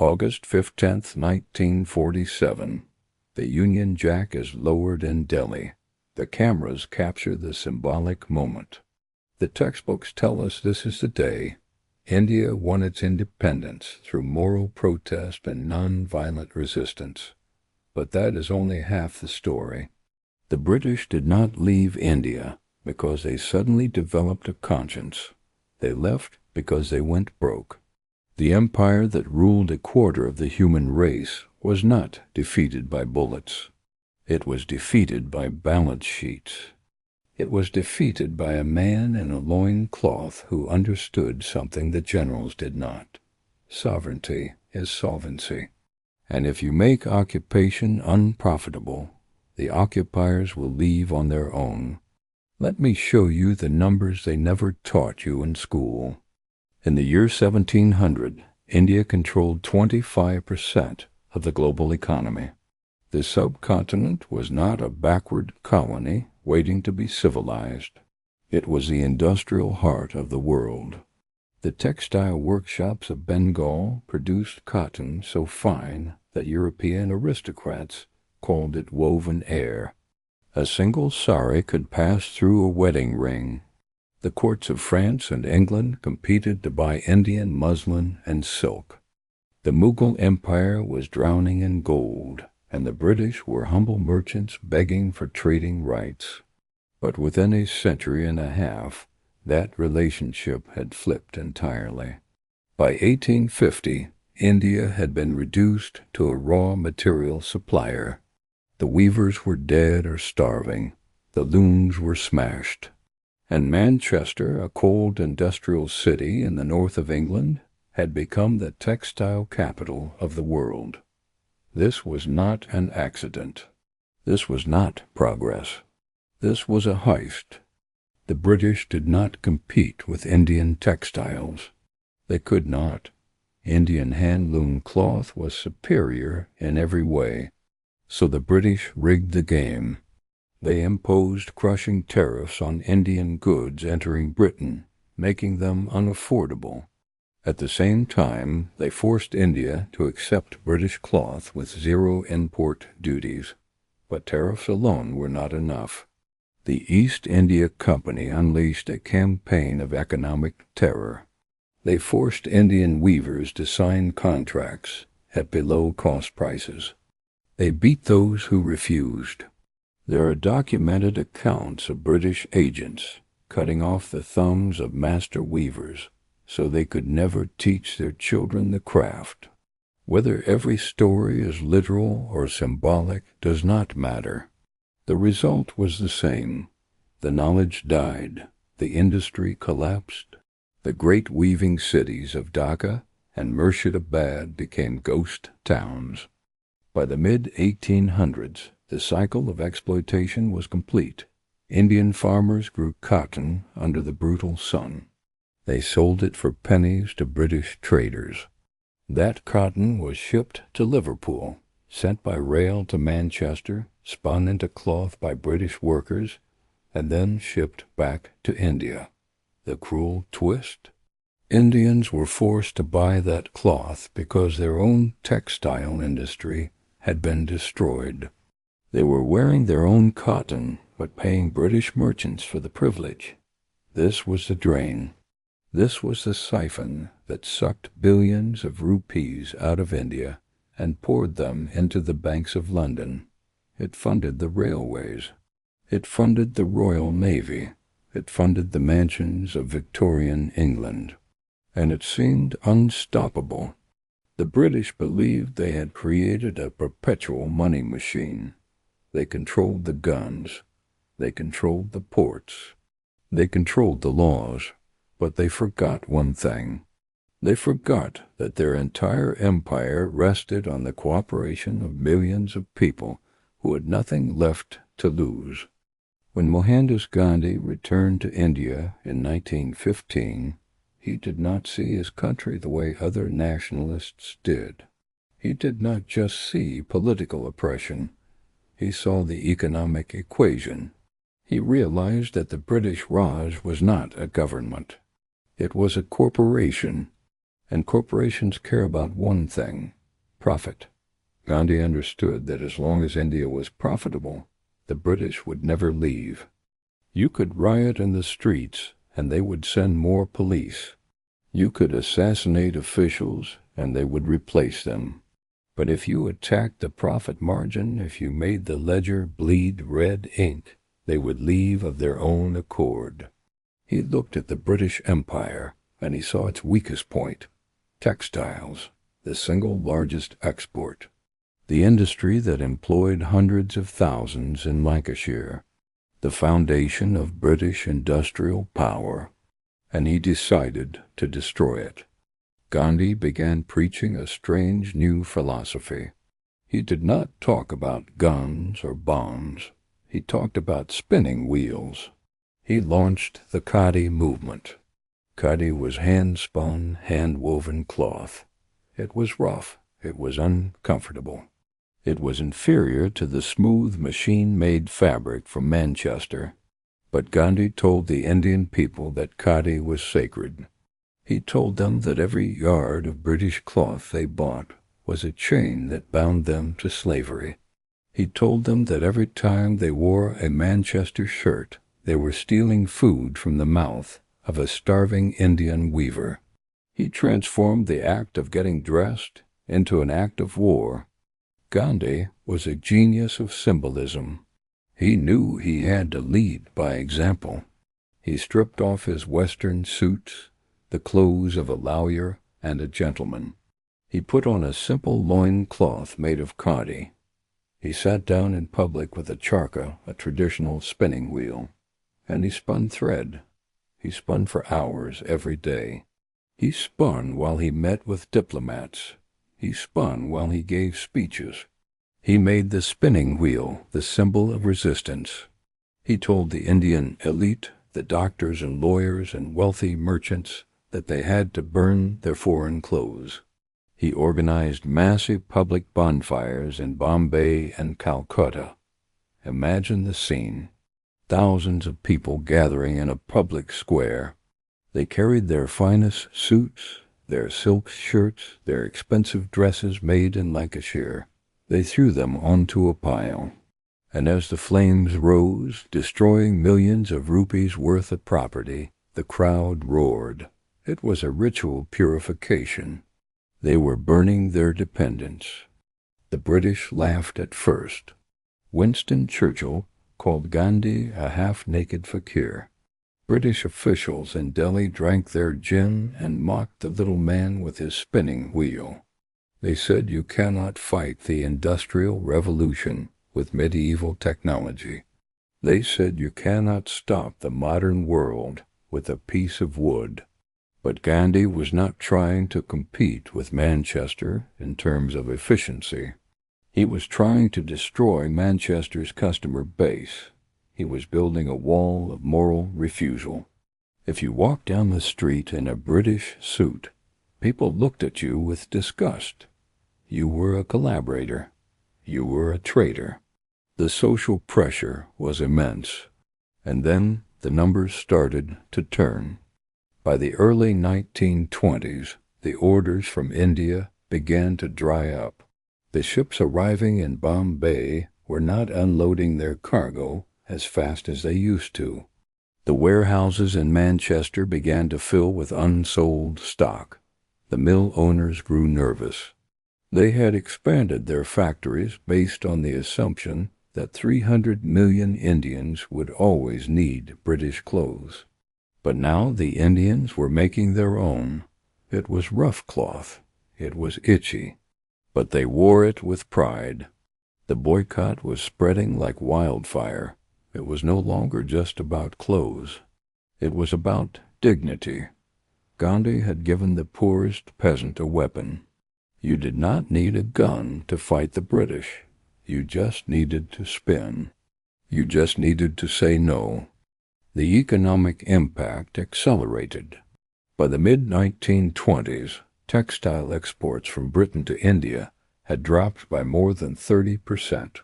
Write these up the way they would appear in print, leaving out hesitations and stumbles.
August 15th, 1947. The Union Jack is lowered in Delhi. The cameras capture the symbolic moment. The textbooks tell us this is the day India won its independence through moral protest and non-violent resistance. But that is only half the story. The British did not leave India because they suddenly developed a conscience. They left because they went broke. The empire that ruled a quarter of the human race was not defeated by bullets. It was defeated by balance sheets. It was defeated by a man in a loin cloth who understood something the generals did not. Sovereignty is solvency. And if you make occupation unprofitable, the occupiers will leave on their own. Let me show you the numbers they never taught you in school. In the year 1700, India controlled 25% of the global economy. The subcontinent was not a backward colony waiting to be civilized. It was the industrial heart of the world. The textile workshops of Bengal produced cotton so fine that European aristocrats called it woven air. A single sari could pass through a wedding ring. The courts of France and England competed to buy Indian muslin and silk. The Mughal Empire was drowning in gold, and the British were humble merchants begging for trading rights. But within a century and a half, that relationship had flipped entirely. By 1850, India had been reduced to a raw material supplier. The weavers were dead or starving. The looms were smashed. And Manchester, a cold industrial city in the north of England, had become the textile capital of the world. This was not an accident. This was not progress. This was a heist. The British did not compete with Indian textiles. They could not. Indian hand-loom cloth was superior in every way. So the British rigged the game. They imposed crushing tariffs on Indian goods entering Britain, making them unaffordable. At the same time, they forced India to accept British cloth with zero import duties. But tariffs alone were not enough. The East India Company unleashed a campaign of economic terror. They forced Indian weavers to sign contracts at below-cost prices. They beat those who refused. There are documented accounts of British agents cutting off the thumbs of master weavers so they could never teach their children the craft. Whether every story is literal or symbolic does not matter. The result was the same. The knowledge died. The industry collapsed. The great weaving cities of Dhaka and Murshidabad became ghost towns. By the mid-1800s, the cycle of exploitation was complete. Indian farmers grew cotton under the brutal sun. They sold it for pennies to British traders. That cotton was shipped to Liverpool, sent by rail to Manchester, spun into cloth by British workers, and then shipped back to India. The cruel twist? Indians were forced to buy that cloth because their own textile industry had been destroyed. They were wearing their own cotton, but paying British merchants for the privilege. This was the drain. This was the siphon that sucked billions of rupees out of India and poured them into the banks of London. It funded the railways. It funded the Royal Navy. It funded the mansions of Victorian England. And it seemed unstoppable. The British believed they had created a perpetual money machine. They controlled the guns. They controlled the ports. They controlled the laws. But they forgot one thing. They forgot that their entire empire rested on the cooperation of millions of people who had nothing left to lose. When Mohandas Gandhi returned to India in 1915, he did not see his country the way other nationalists did. He did not just see political oppression. He saw the economic equation. He realized that the British Raj was not a government. It was a corporation, And corporations care about one thing: profit. Gandhi understood that as long as India was profitable, the British would never leave. You could riot in the streets, and they would send more police. You could assassinate officials, and they would replace them. But if you attacked the profit margin, if you made the ledger bleed red ink, they would leave of their own accord. He looked at the British Empire, and he saw its weakest point: textiles, the single largest export. The industry that employed hundreds of thousands in Lancashire, the foundation of British industrial power, and he decided to destroy it. Gandhi began preaching a strange new philosophy. He did not talk about guns or bombs. He talked about spinning wheels. He launched the Khadi movement. Khadi was hand-spun, hand-woven cloth. It was rough. It was uncomfortable. It was inferior to the smooth machine-made fabric from Manchester. But Gandhi told the Indian people that Khadi was sacred. He told them that every yard of British cloth they bought was a chain that bound them to slavery. He told them that every time they wore a Manchester shirt, they were stealing food from the mouth of a starving Indian weaver. He transformed the act of getting dressed into an act of war. Gandhi was a genius of symbolism. He knew he had to lead by example. He stripped off his Western suits, the clothes of a lawyer and a gentleman. He put on a simple loin cloth made of khadi. He sat down in public with a charkha, a traditional spinning wheel, and he spun thread. He spun for hours every day. He spun while he met with diplomats. He spun while he gave speeches. He made the spinning wheel the symbol of resistance. He told the Indian elite, the doctors and lawyers and wealthy merchants, that they had to burn their foreign clothes. He organized massive public bonfires in Bombay and Calcutta. Imagine the scene: thousands of people gathering in a public square. They carried their finest suits, their silk shirts, their expensive dresses made in Lancashire. They threw them onto a pile, and as the flames rose, destroying millions of rupees worth of property, the crowd roared. It was a ritual purification. They were burning their dependents. The British laughed at first. Winston Churchill called Gandhi a half-naked fakir. British officials in Delhi drank their gin and mocked the little man with his spinning wheel. They said you cannot fight the Industrial Revolution with medieval technology. They said you cannot stop the modern world with a piece of wood. But Gandhi was not trying to compete with Manchester in terms of efficiency. He was trying to destroy Manchester's customer base. He was building a wall of moral refusal. If you walked down the street in a British suit, people looked at you with disgust. You were a collaborator. You were a traitor. The social pressure was immense. And then the numbers started to turn. By the early 1920s, the orders from India began to dry up. The ships arriving in Bombay were not unloading their cargo as fast as they used to. The warehouses in Manchester began to fill with unsold stock. The mill owners grew nervous. They had expanded their factories based on the assumption that 300 million Indians would always need British clothes. But now the Indians were making their own. It was rough cloth. It was itchy. But they wore it with pride. The boycott was spreading like wildfire. It was no longer just about clothes. It was about dignity. Gandhi had given the poorest peasant a weapon. You did not need a gun to fight the British. You just needed to spin. You just needed to say no. The economic impact accelerated. By the mid-1920s, textile exports from Britain to India had dropped by more than 30%.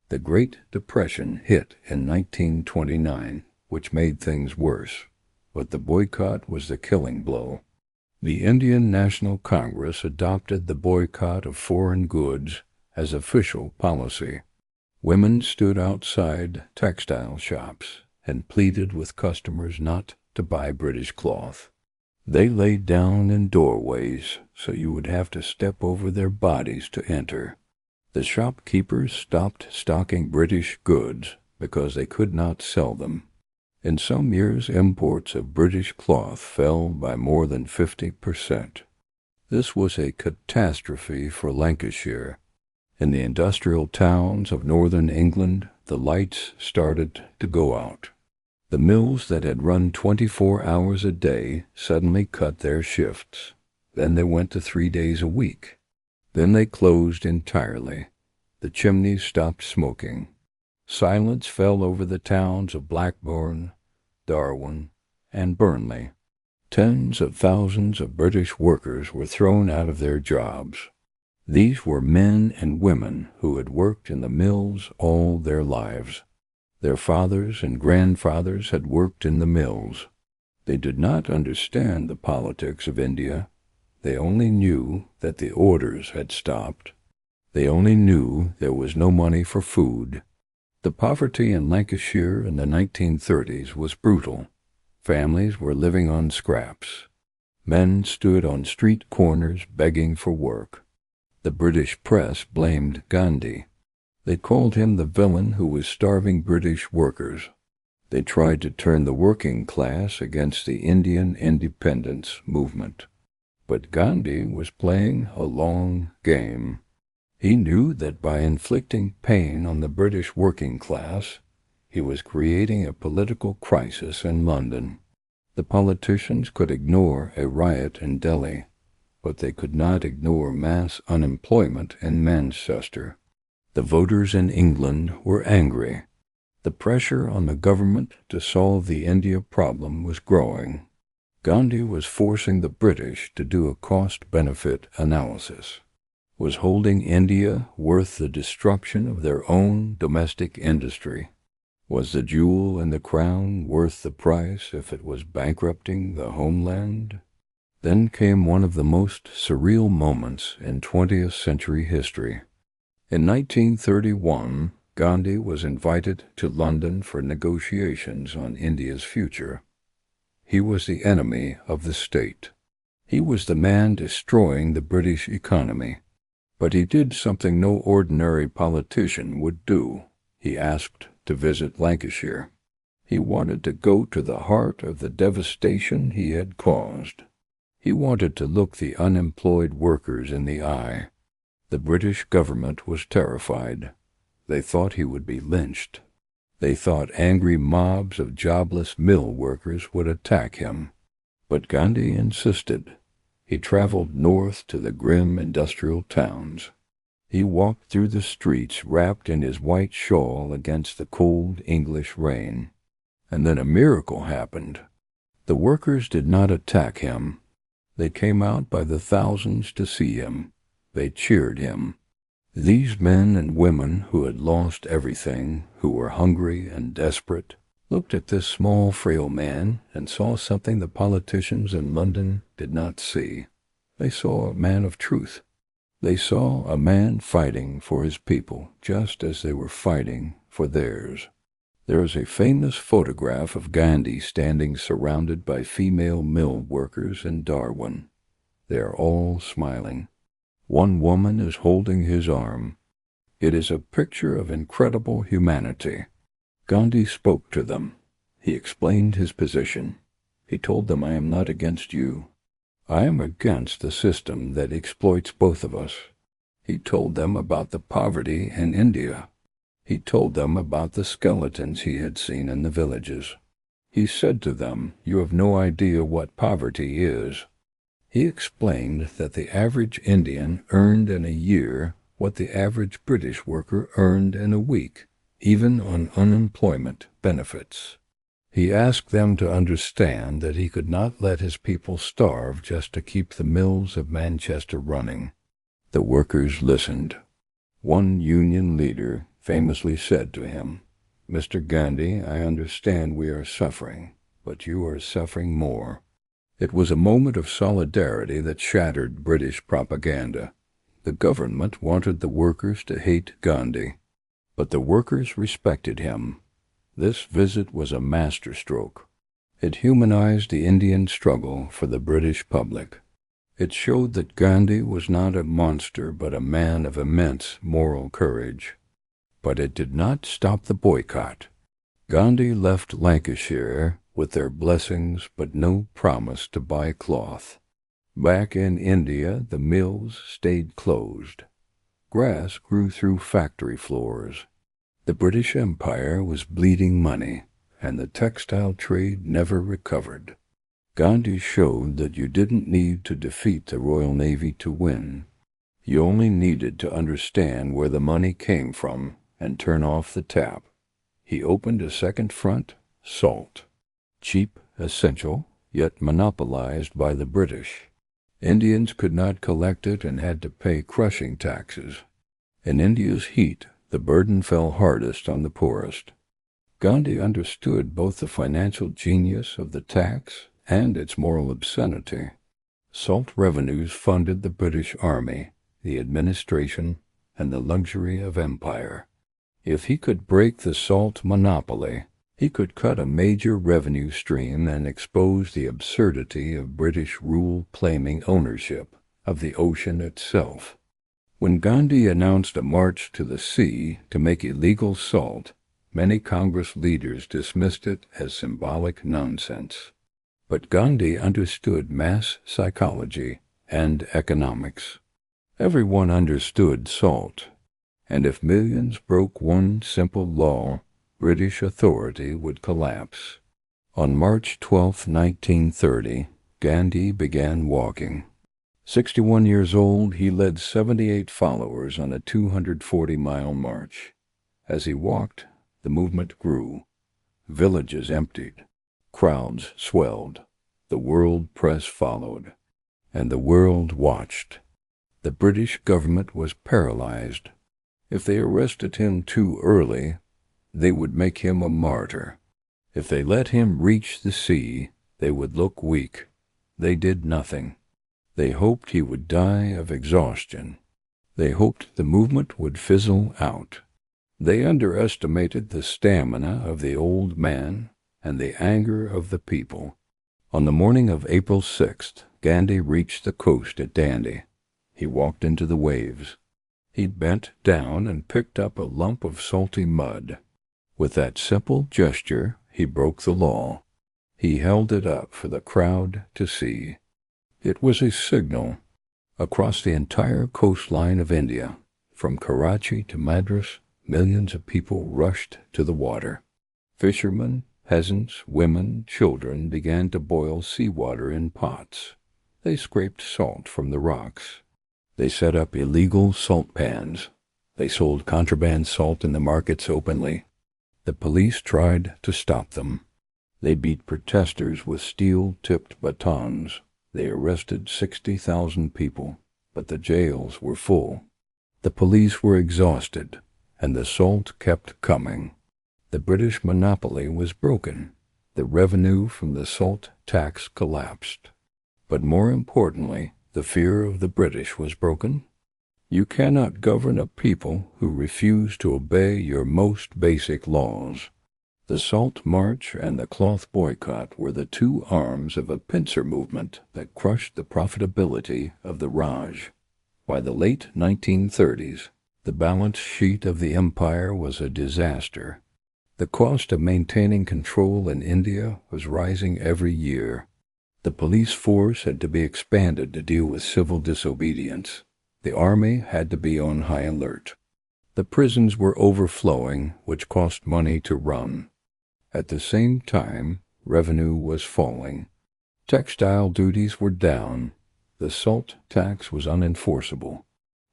The Great Depression hit in 1929, which made things worse. But the boycott was the killing blow. The Indian National Congress adopted the boycott of foreign goods as official policy. Women stood outside textile shops and pleaded with customers not to buy British cloth. They laid down in doorways so you would have to step over their bodies to enter. The shopkeepers stopped stocking British goods because they could not sell them. In some years, imports of British cloth fell by more than 50%. This was a catastrophe for Lancashire. In the industrial towns of northern England, the lights started to go out. The mills that had run 24 hours a day suddenly cut their shifts. Then they went to 3 days a week. Then they closed entirely. The chimneys stopped smoking. Silence fell over the towns of Blackburn, Darwin, and Burnley. Tens of thousands of British workers were thrown out of their jobs. These were men and women who had worked in the mills all their lives. Their fathers and grandfathers had worked in the mills. They did not understand the politics of India. They only knew that the orders had stopped. They only knew there was no money for food. The poverty in Lancashire in the 1930s was brutal. Families were living on scraps. Men stood on street corners begging for work. The British press blamed Gandhi. They called him the villain who was starving British workers. They tried to turn the working class against the Indian independence movement. But Gandhi was playing a long game. He knew that by inflicting pain on the British working class, he was creating a political crisis in London. The politicians could ignore a riot in Delhi, but they could not ignore mass unemployment in Manchester. The voters in England were angry. The pressure on the government to solve the India problem was growing. Gandhi was forcing the British to do a cost-benefit analysis. Was holding India worth the destruction of their own domestic industry? Was the jewel in the crown worth the price if it was bankrupting the homeland? Then came one of the most surreal moments in 20th century history. In 1931, Gandhi was invited to London for negotiations on India's future. He was the enemy of the state. He was the man destroying the British economy. But he did something no ordinary politician would do. He asked to visit Lancashire. He wanted to go to the heart of the devastation he had caused. He wanted to look the unemployed workers in the eye. The British government was terrified. They thought he would be lynched. They thought angry mobs of jobless mill workers would attack him. But Gandhi insisted. He traveled north to the grim industrial towns. He walked through the streets wrapped in his white shawl against the cold English rain. And then a miracle happened. The workers did not attack him. They came out by the thousands to see him. They cheered him. These men and women who had lost everything, who were hungry and desperate, looked at this small, frail man and saw something the politicians in London did not see. They saw a man of truth. They saw a man fighting for his people, just as they were fighting for theirs. There is a famous photograph of Gandhi standing surrounded by female mill workers in Darwin. They are all smiling. One woman is holding his arm. It is a picture of incredible humanity. Gandhi spoke to them. He explained his position. He told them, "I am not against you. I am against the system that exploits both of us." He told them about the poverty in India. He told them about the skeletons he had seen in the villages. He said to them, "You have no idea what poverty is." He explained that the average Indian earned in a year what the average British worker earned in a week, even on unemployment benefits. He asked them to understand that he could not let his people starve just to keep the mills of Manchester running. The workers listened. One union leader famously said to him, "Mr. Gandhi, I understand we are suffering, but you are suffering more. It was a moment of solidarity that shattered British propaganda. The government wanted the workers to hate Gandhi, but the workers respected him. This visit was a masterstroke. It humanized the Indian struggle for the British public. It showed that Gandhi was not a monster but a man of immense moral courage. But it did not stop the boycott. Gandhi left Lancashire with their blessings but no promise to buy cloth. Back in India, the mills stayed closed. Grass grew through factory floors. The British Empire was bleeding money, and the textile trade never recovered. Gandhi showed that you didn't need to defeat the Royal Navy to win. You only needed to understand where the money came from and turn off the tap. He opened a second front, salt. Cheap, essential, yet monopolized by the British. Indians could not collect it and had to pay crushing taxes. In India's heat, the burden fell hardest on the poorest. Gandhi understood both the financial genius of the tax and its moral obscenity. Salt revenues funded the British Army, the administration, and the luxury of empire. If he could break the salt monopoly, he could cut a major revenue stream and expose the absurdity of British rule claiming ownership of the ocean itself. When Gandhi announced a march to the sea to make illegal salt, many Congress leaders dismissed it as symbolic nonsense. But Gandhi understood mass psychology and economics. Everyone understood salt, and if millions broke one simple law, British authority would collapse. On March 12, 1930, Gandhi began walking. 61 years old, he led 78 followers on a 240-mile march. As he walked, the movement grew. Villages emptied. Crowds swelled. The world press followed. And the world watched. The British government was paralyzed. If they arrested him too early, they would make him a martyr. If they let him reach the sea, they would look weak. They did nothing. They hoped he would die of exhaustion. They hoped the movement would fizzle out. They underestimated the stamina of the old man and the anger of the people. On the morning of April 6th, Gandhi reached the coast at Dandi. He walked into the waves. He bent down and picked up a lump of salty mud. With that simple gesture, he broke the law. He held it up for the crowd to see. It was a signal. Across the entire coastline of India, from Karachi to Madras, millions of people rushed to the water. Fishermen, peasants, women, children began to boil seawater in pots. They scraped salt from the rocks. They set up illegal salt pans. They sold contraband salt in the markets openly. The police tried to stop them. They beat protesters with steel-tipped batons. They arrested 60,000 people, but the jails were full. The police were exhausted, and the salt kept coming. The British monopoly was broken. The revenue from the salt tax collapsed. But more importantly, the fear of the British was broken. You cannot govern a people who refuse to obey your most basic laws. The Salt March and the cloth boycott were the two arms of a pincer movement that crushed the profitability of the Raj. By the late 1930s, the balance sheet of the empire was a disaster. The cost of maintaining control in India was rising every year. The police force had to be expanded to deal with civil disobedience. The army had to be on high alert. The prisons were overflowing, which cost money to run. At the same time, revenue was falling. Textile duties were down. The salt tax was unenforceable.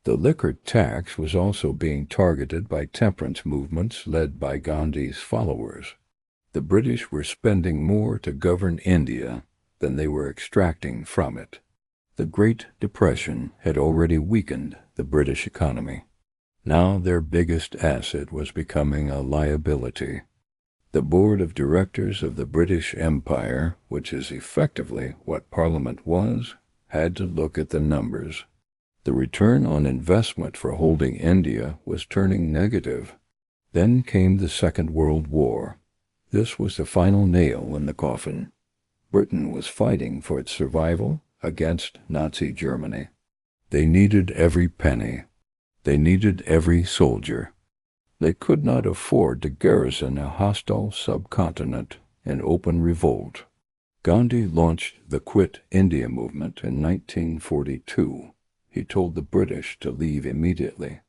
The liquor tax was also being targeted by temperance movements led by Gandhi's followers. The British were spending more to govern India than they were extracting from it. The Great Depression had already weakened the British economy. Now their biggest asset was becoming a liability. The board of directors of the British Empire, which is effectively what Parliament was, had to look at the numbers. The return on investment for holding India was turning negative. Then came the Second World War. This was the final nail in the coffin. Britain was fighting for its survival against Nazi Germany. They needed every penny. They needed every soldier. They could not afford to garrison a hostile subcontinent in open revolt. Gandhi launched the Quit India movement in 1942. He told the British to leave immediately.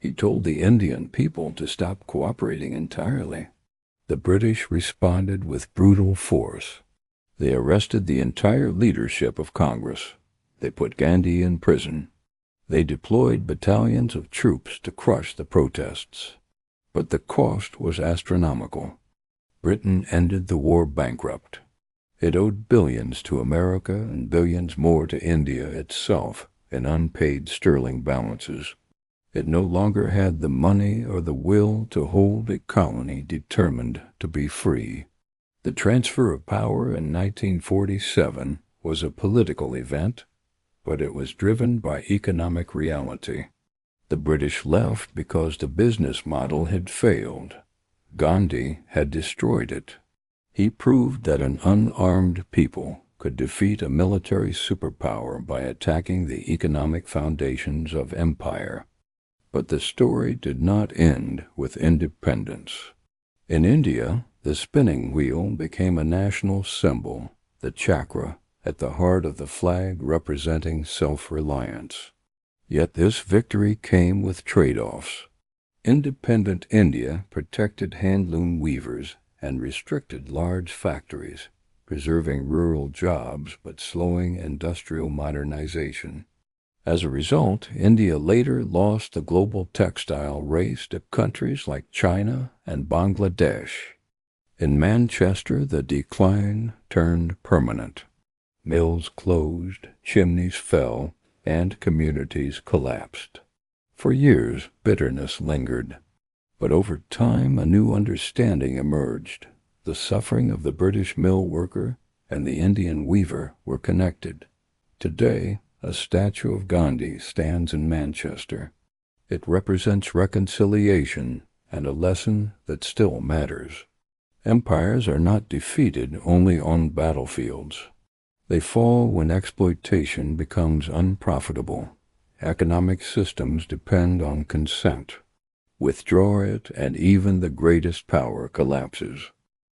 He told the Indian people to stop cooperating entirely. The British responded with brutal force. They arrested the entire leadership of Congress. They put Gandhi in prison. They deployed battalions of troops to crush the protests. But the cost was astronomical. Britain ended the war bankrupt. It owed billions to America and billions more to India itself in unpaid sterling balances. It no longer had the money or the will to hold a colony determined to be free. The transfer of power in 1947 was a political event, but it was driven by economic reality. The British left because the business model had failed. Gandhi had destroyed it. He proved that an unarmed people could defeat a military superpower by attacking the economic foundations of empire. But the story did not end with independence. In India, the spinning wheel became a national symbol, the chakra at the heart of the flag representing self-reliance. Yet this victory came with trade-offs. Independent India protected handloom weavers and restricted large factories, preserving rural jobs but slowing industrial modernization. As a result, India later lost the global textile race to countries like China and Bangladesh. In Manchester, the decline turned permanent. Mills closed, chimneys fell, and communities collapsed. For years, bitterness lingered. But over time, a new understanding emerged. The suffering of the British mill worker and the Indian weaver were connected. Today, a statue of Gandhi stands in Manchester. It represents reconciliation and a lesson that still matters. Empires are not defeated only on battlefields. They fall when exploitation becomes unprofitable. Economic systems depend on consent. Withdraw it, and even the greatest power collapses.